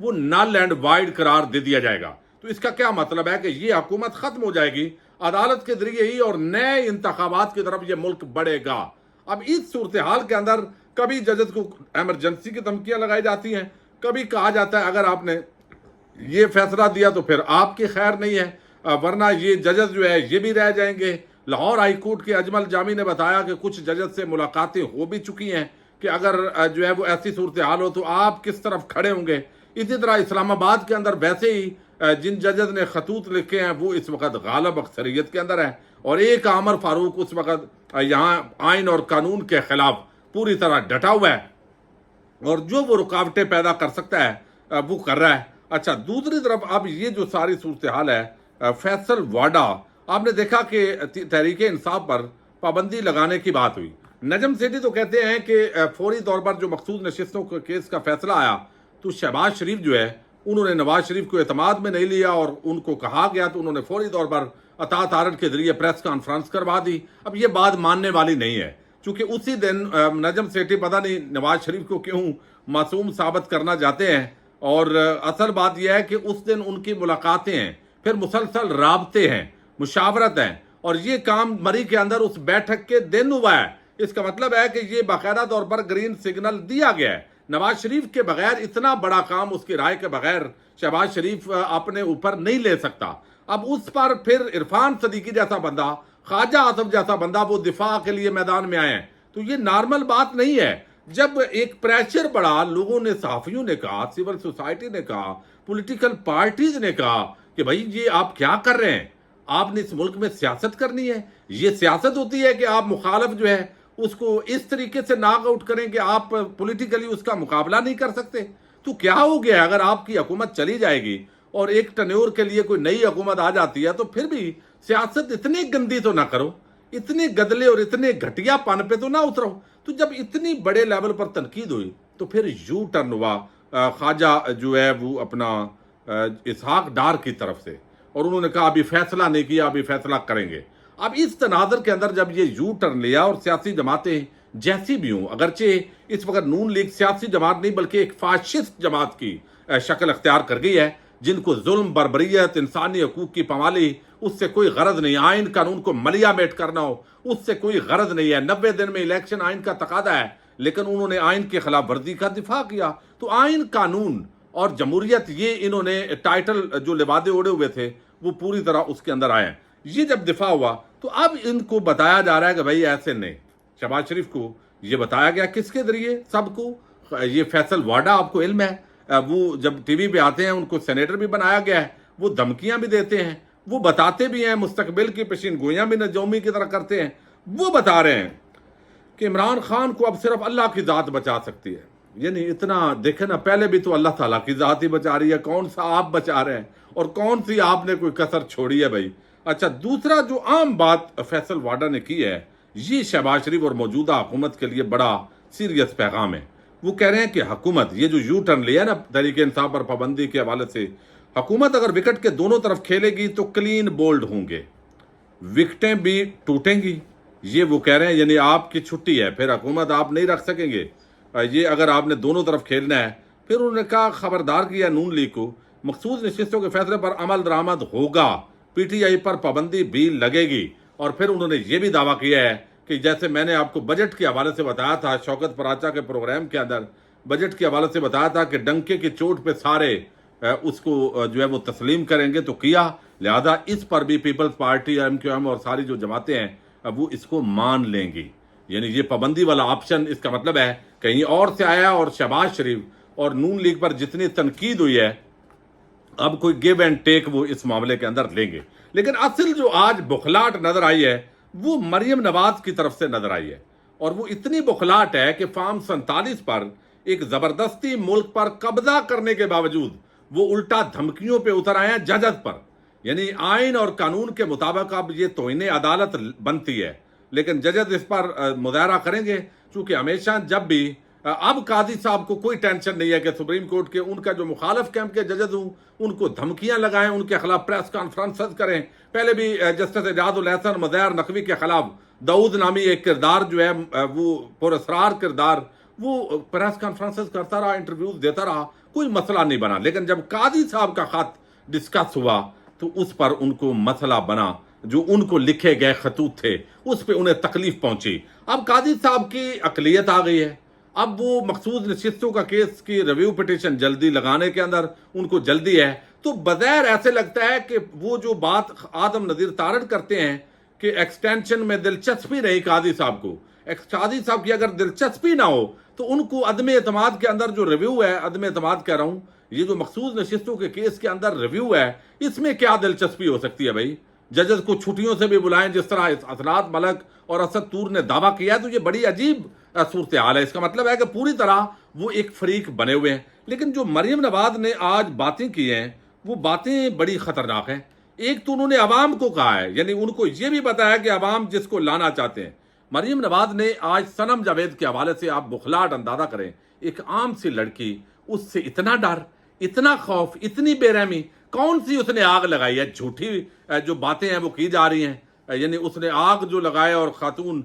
وہ null and wide قرار دے دیا جائے گا۔ تو اس کا کیا مطلب ہے کہ یہ حکومت ختم ہو جائے گی عدالت کے ذریعے ہی اور نئے انتخابات کی طرف یہ ملک بڑھے گا۔ اب اس صورتحال کے اندر کبھی ججز کو ایمرجنسی کی دھمکیاں لگائی جاتی ہیں، کبھی کہا جاتا ہے اگر آپ نے یہ فیصلہ دیا تو پھر آپ کی خیر نہیں ہے، ورنہ یہ ججز جو ہے یہ بھی رہ جائیں گے۔ لاہور ہائی کورٹ کے اجمل جامی نے بتایا کہ کچھ ججز سے ملاقاتیں ہو بھی چکی ہیں کہ اگر جو ہے وہ ایسی صورتحال ہو تو آپ کس طرف کھڑے ہوں گے۔ اسی طرح اسلام آباد کے اندر ویسے ہی جن ججز نے خطوط لکھے ہیں وہ اس وقت غالب اکثریت کے اندر ہیں، اور ایک عامر فاروق اس وقت یہاں آئین اور قانون کے خلاف پوری طرح ڈٹا ہوا ہے، اور جو وہ رکاوٹیں پیدا کر سکتا ہے وہ کر رہا ہے۔ اچھا، دوسری طرف اب یہ جو ساری صورتحال ہے، فیصل واڈا، آپ نے دیکھا کہ تحریک انصاف پر پابندی لگانے کی بات ہوئی۔ نجم سیٹھی تو کہتے ہیں کہ فوری طور پر جو مخصوص نشستوں کے کیس کا فیصلہ آیا تو شہباز شریف جو ہے انہوں نے نواز شریف کو اعتماد میں نہیں لیا، اور ان کو کہا گیا تو انہوں نے فوری طور پر اطاعت آرڈر کے ذریعے پریس کانفرنس کروا دی۔ اب یہ بات ماننے والی نہیں ہے، چونکہ اسی دن نجم سیٹھی پتہ نہیں نواز شریف کو کیوں معصوم ثابت کرنا چاہتے ہیں، اور اصل بات یہ ہے کہ اس دن ان کی ملاقاتیں ہیں، پھر مسلسل رابطے ہیں، مشاورت ہیں، اور یہ کام مری کے اندر اس بیٹھک کے دن ہوا ہے۔ اس کا مطلب ہے کہ یہ باقاعدہ طور پر گرین سگنل دیا گیا ہے۔ نواز شریف کے بغیر اتنا بڑا کام اس کی رائے کے بغیر شہباز شریف اپنے اوپر نہیں لے سکتا۔ اب اس پر پھر عرفان صدیقی جیسا بندہ، خواجہ آصف جیسا بندہ وہ دفاع کے لیے میدان میں آئے ہیں، تو یہ نارمل بات نہیں ہے۔ جب ایک پریشر بڑھا، لوگوں نے، صحافیوں نے کہا، سول سوسائٹی نے کہا، پولیٹیکل پارٹیز نے کہا کہ بھائی یہ آپ کیا کر رہے ہیں، آپ نے اس ملک میں سیاست کرنی ہے۔ یہ سیاست ہوتی ہے کہ آپ مخالف جو ہے اس کو اس طریقے سے ناک آؤٹ کریں کہ آپ پولیٹیکلی اس کا مقابلہ نہیں کر سکتے۔ تو کیا ہو گیا اگر آپ کی حکومت چلی جائے گی اور ایک ٹنیور کے لیے کوئی نئی حکومت آ جاتی ہے، تو پھر بھی سیاست اتنی گندی تو نہ کرو، اتنے گدلے اور اتنے گھٹیا پن پہ تو نہ اترو۔ تو جب اتنی بڑے لیول پر تنقید ہوئی تو پھر یو ٹرن ہوا خواجہ جو ہے وہ اپنا اسحاق ڈار کی طرف سے، اور انہوں نے کہا ابھی فیصلہ نہیں کیا، ابھی فیصلہ کریں گے۔ اب اس تناظر کے اندر جب یہ یو ٹرن لیا، اور سیاسی جماعتیں جیسی بھی ہوں، اگرچہ اس وقت نون لیگ سیاسی جماعت نہیں بلکہ ایک فاشسٹ جماعت کی شکل اختیار کر گئی ہے، جن کو ظلم، بربریت، انسانی حقوق کی پامالی اس سے کوئی غرض نہیں، آئین قانون کو ملیا میٹ کرنا ہو اس سے کوئی غرض نہیں ہے۔ 90 دن میں الیکشن آئین کا تقاضا ہے، لیکن انہوں نے آئین کی خلاف ورزی کا دفاع کیا۔ تو آئین، قانون اور جمہوریت، یہ انہوں نے ٹائٹل جو لبادے اوڑے ہوئے تھے وہ پوری طرح اس کے اندر آئے ہیں۔ یہ جب دفاع ہوا تو اب ان کو بتایا جا رہا ہے کہ بھائی ایسے نہیں۔ شہباز شریف کو یہ بتایا گیا کس کے ذریعے؟ سب کو۔ یہ فیصل واڈا، آپ کو علم ہے، وہ جب ٹی وی پہ آتے ہیں ان کو سینیٹر بھی بنایا گیا ہے، وہ دھمکیاں بھی دیتے ہیں، وہ بتاتے بھی ہیں، مستقبل کی پیشین گوئیاں بھی نجومی کی طرح کرتے ہیں۔ وہ بتا رہے ہیں کہ عمران خان کو اب صرف اللہ کی ذات بچا سکتی ہے۔ یعنی اتنا دیکھیں نا، پہلے بھی تو اللہ تعالیٰ کی ذات ہی بچا رہی ہے، کون سا آپ بچا رہے ہیں، اور کون سی آپ نے کوئی کسر چھوڑی ہے بھائی۔ اچھا، دوسرا جو عام بات فیصل واڈا نے کی ہے، یہ شہباز شریف اور موجودہ حکومت کے لیے بڑا سیریس پیغام ہے۔ وہ کہہ رہے ہیں کہ حکومت یہ جو یو ٹرن لیا نا تحریک انصاف پر پابندی کے حوالے سے، حکومت اگر وکٹ کے دونوں طرف کھیلے گی تو کلین بولڈ ہوں گے، وکٹیں بھی ٹوٹیں گی۔ یہ وہ کہہ رہے ہیں، یعنی آپ کی چھٹی ہے، پھر حکومت آپ نہیں رکھ سکیں گے یہ اگر آپ نے دونوں طرف کھیلنا ہے۔ پھر انہوں نے کہا، خبردار کیا نون لیگ کو، مخصوص نشستوں کے فیصلے پر عمل درآمد ہوگا، پی ٹی آئی پر پابندی بھی لگے گی۔ اور پھر انہوں نے یہ بھی دعویٰ کیا ہے کہ جیسے میں نے آپ کو بجٹ کے حوالے سے بتایا تھا، شوکت پراچا کے پروگرام کے اندر بجٹ کے حوالے سے بتایا تھا کہ ڈنکے کی چوٹ پہ سارے اس کو جو ہے وہ تسلیم کریں گے، تو کیا، لہذا اس پر بھی Peoples Party, M Q M اور ساری جو جماعتیں ہیں وہ اس کو مان لیں گی۔ یعنی یہ پابندی والا آپشن، اس کا مطلب ہے کہیں اور سے آیا، اور شہباز شریف اور نون لیگ پر جتنی تنقید ہوئی ہے اب کوئی گیو اینڈ ٹیک وہ اس معاملے کے اندر لیں گے۔ لیکن اصل جو آج بخلاٹ نظر آئی ہے وہ مریم نواز کی طرف سے نظر آئی ہے، اور وہ اتنی بخلاٹ ہے کہ فارم 47 پر ایک زبردستی ملک پر قبضہ کرنے کے باوجود وہ الٹا دھمکیوں پہ اتر آئے ہیں ججز پر۔ یعنی آئین اور قانون کے مطابق اب یہ توہین عدالت بنتی ہے، لیکن ججز اس پر مظاہرہ کریں گے، چونکہ ہمیشہ جب بھی اب قاضی صاحب کو کوئی ٹینشن نہیں ہے کہ سپریم کورٹ کے ان کا جو مخالف کیمپ کے ججز ہوں ان کو دھمکیاں لگائیں، ان کے خلاف پریس کانفرنسز کریں۔ پہلے بھی جسٹس اعجاز الحسن مظاہر نقوی کے خلاف داؤد نامی ایک کردار جو ہے وہ پراسرار کردار، وہ پریس کانفرنسز کرتا رہا، انٹرویوز دیتا رہا، کوئی مسئلہ نہیں بنا. لیکن جب قاضی صاحب کا خط ڈسکس ہوا تو اس پر ان کو مسئلہ بنا. جو ان کو لکھے گئے خطوط تھے اس پہ انہیں تکلیف پہنچی. اب قاضی صاحب کی اقلیت آ گئی ہے. اب وہ مخصوص نشستوں کا کیس کی ریویو پٹیشن جلدی لگانے کے اندر ان کو جلدی ہے. تو بظاہر ایسے لگتا ہے کہ وہ جو بات آدم نذیر تارڑ کرتے ہیں کہ ایکسٹینشن میں دلچسپی رہی قاضی صاحب کو، قاضی صاحب کی اگر دلچسپی نہ ہو تو ان کو عدم اعتماد کے اندر جو ریویو ہے، عدم اعتماد کہہ رہا ہوں، یہ جو مخصوص نشستوں کے کیس کے اندر ریویو ہے، اس میں کیا دلچسپی ہو سکتی ہے بھائی؟ ججز کو چھٹیوں سے بھی بلائیں جس طرح اسرات ملک اور اسد طور نے دعویٰ کیا ہے. تو یہ بڑی عجیب صورتحال ہے. اس کا مطلب ہے کہ پوری طرح وہ ایک فریق بنے ہوئے ہیں. لیکن جو مریم نواز نے آج باتیں کی ہیں وہ باتیں بڑی خطرناک ہیں. ایک تو انہوں نے عوام کو کہا ہے، یعنی ان کو یہ بھی بتایا کہ عوام جس کو لانا چاہتے ہیں. مریم نواز نے آج صنم جاوید کے حوالے سے آپ بخلاہٹ اندازہ کریں، ایک عام سی لڑکی، اس سے اتنا ڈر، اتنا خوف، اتنی بے رحمی. کون سی اس نے آگ لگائی ہے؟ جھوٹی جو باتیں ہیں وہ کی جا رہی ہیں. یعنی اس نے آگ جو لگایا، اور خاتون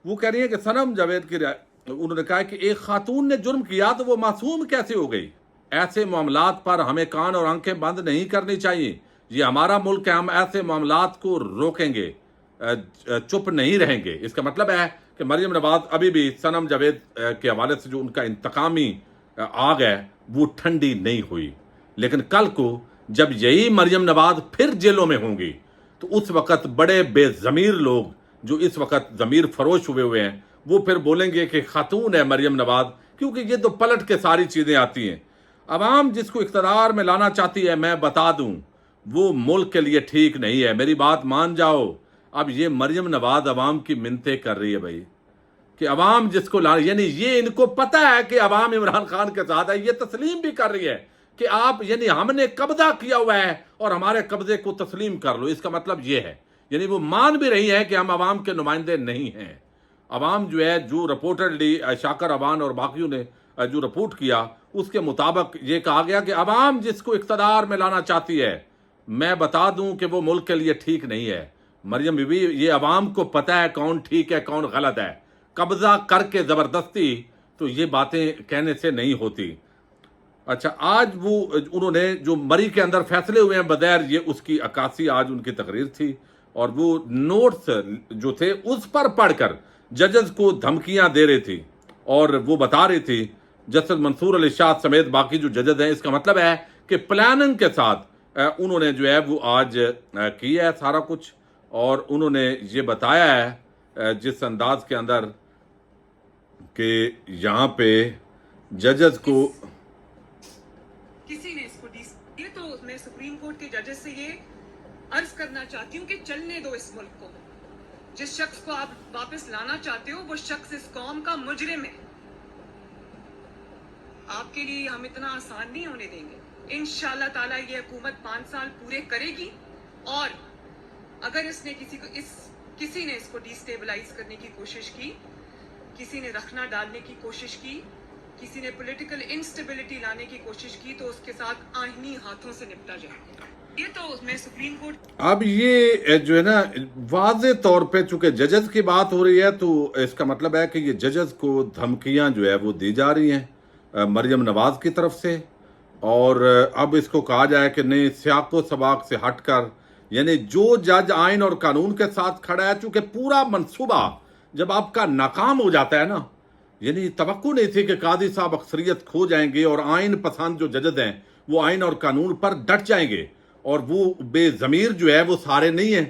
وہ کہہ رہی ہیں کہ صنم جاوید کی انہوں نے کہا کہ ایک خاتون نے جرم کیا تو وہ معصوم کیسے ہو گئی؟ ایسے معاملات پر ہمیں کان اور آنکھیں بند نہیں کرنی چاہیے. یہ ہمارا ملک ہے، ہم ایسے معاملات کو روکیں گے، چپ نہیں رہیں گے. اس کا مطلب ہے کہ مریم نواز ابھی بھی صنم جاوید کے حوالے سے جو ان کا انتقامی آگ ہے وہ ٹھنڈی نہیں ہوئی. لیکن کل کو جب یہی مریم نواز پھر جیلوں میں ہوں گی تو اس وقت بڑے بے ضمیر لوگ جو اس وقت ضمیر فروش ہوئے ہیں وہ پھر بولیں گے کہ خاتون ہے مریم نواز، کیونکہ یہ تو پلٹ کے ساری چیزیں آتی ہیں. عوام جس کو اقتدار میں لانا چاہتی ہے، میں بتا دوں وہ ملک کے لیے ٹھیک نہیں ہے. میری بات مان جاؤ. اب یہ مریم نواز عوام کی منتیں کر رہی ہے بھائی کہ عوام جس کو لانا، یعنی یہ ان کو پتہ ہے کہ عوام عمران خان کے ساتھ ہے. یہ تسلیم بھی کر رہی ہے کہ آپ، یعنی ہم نے قبضہ کیا ہوا ہے اور ہمارے قبضے کو تسلیم کر لو. اس کا مطلب یہ ہے، یعنی وہ مان بھی رہی ہے کہ ہم عوام کے نمائندے نہیں ہیں. عوام جو ہے، جو رپورٹڈلی شاکر عوان اور باقیوں نے جو رپورٹ کیا اس کے مطابق یہ کہا گیا کہ عوام جس کو اقتدار میں لانا چاہتی ہے، میں بتا دوں کہ وہ ملک کے لیے ٹھیک نہیں ہے. مریم بی بی، یہ عوام کو پتہ ہے کون ٹھیک ہے کون غلط ہے. قبضہ کر کے زبردستی تو یہ باتیں کہنے سے نہیں ہوتی. اچھا، آج وہ انہوں نے جو مری کے اندر فیصلے ہوئے ہیں بظاہر یہ اس کی عکاسی آج ان کی تقریر تھی، اور وہ نوٹس جو تھے اس پر پڑھ کر ججز کو دھمکیاں دے رہی تھی، اور وہ بتا رہی تھی جسٹس منصور علی شاہ سمیت باقی جو ججز ہیں. اس کا مطلب ہے کہ پلاننگ کے ساتھ انہوں نے جو ہے وہ آج کیا ہے سارا کچھ، اور انہوں نے یہ بتایا ہے جس انداز کے اندر کہ یہاں پہ ججز کو کسی نے اس کو یہ تو میں سپریم کورٹ کے ججز سے یہ عرض کرنا چاہتی ہوں کہ چلنے دو اس ملک کو. جس شخص کو آپ واپس لانا چاہتے ہو وہ شخص اس قوم کا مجرم ہے. آپ کے لیے ہم اتنا آسان نہیں ہونے دیں گے. انشاءاللہ تعالیٰ یہ حکومت 5 سال پورے کرے گی، اور اگر اس نے کسی نے اس کو ڈی سٹیبلائز کرنے کی کوشش کی، کسی نے رکھنا ڈالنے کی کوشش کی، کسی نے پولیٹیکل انسٹیبلٹی لانے کی کوشش کی، تو اس کے ساتھ آئینی ہاتھوں سے نپٹا جائے. یہ تو میں سپریم کورٹ اب یہ جو ہے نا واضح طور پہ چونکہ ججز کی بات ہو رہی ہے تو اس کا مطلب ہے کہ یہ ججز کو دھمکیاں جو ہے وہ دی جا رہی ہیں مریم نواز کی طرف سے. اور اب اس کو کہا جائے کہ نہیں، سیاق و سباق سے ہٹ کر، یعنی جو جج آئین اور قانون کے ساتھ کھڑا ہے، چونکہ پورا منصوبہ جب آپ کا ناکام ہو جاتا ہے نا، یعنی توقع نہیں تھی کہ قاضی صاحب اکثریت کھو جائیں گے اور آئین پسند جو ججز ہیں وہ آئین اور قانون پر ڈٹ جائیں گے، اور وہ بے ضمیر جو ہے وہ سارے نہیں ہیں.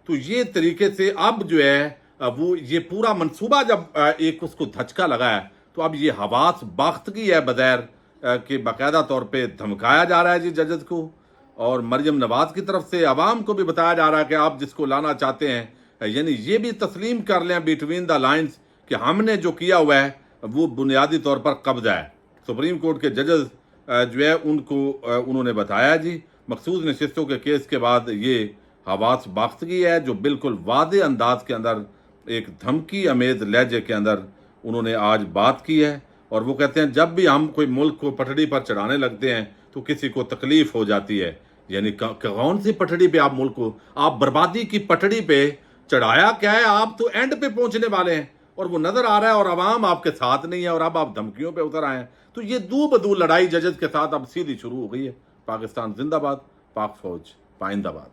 تو یہ طریقے سے اب جو ہے وہ یہ پورا منصوبہ جب ایک اس کو دھچکا لگا ہے تو اب یہ حواس باختگی ہے بظاہر کہ باقاعدہ طور پہ دھمکایا جا رہا ہے جی ججز کو، اور مریم نواز کی طرف سے عوام کو بھی بتایا جا رہا ہے کہ آپ جس کو لانا چاہتے ہیں، یعنی یہ بھی تسلیم کر لیں بٹوین دا لائنز کہ ہم نے جو کیا ہوا ہے وہ بنیادی طور پر قبضہ ہے. سپریم کورٹ کے ججز جو ہے ان کو انہوں نے بتایا جی مخصوص نشستوں کے کیس کے بعد یہ حواس باختگی ہے جو بالکل واضح انداز کے اندر ایک دھمکی امیز لہجے کے اندر انہوں نے آج بات کی ہے. اور وہ کہتے ہیں جب بھی ہم کوئی ملک کو پٹڑی پر چڑھانے لگتے ہیں تو کسی کو تکلیف ہو جاتی ہے. یعنی کون سی پٹڑی پہ آپ ملک کو، آپ بربادی کی پٹڑی پہ چڑھایا کیا ہے؟ آپ تو اینڈ پہ پہنچنے والے ہیں، اور وہ نظر آ رہا ہے، اور عوام آپ کے ساتھ نہیں ہے، اور اب آپ دھمکیوں پہ اتر آئے ہیں. تو یہ دو بدو لڑائی ججز کے ساتھ اب سیدھی شروع ہو گئی ہے. پاکستان زندہ باد، پاک فوج پائندہ باد.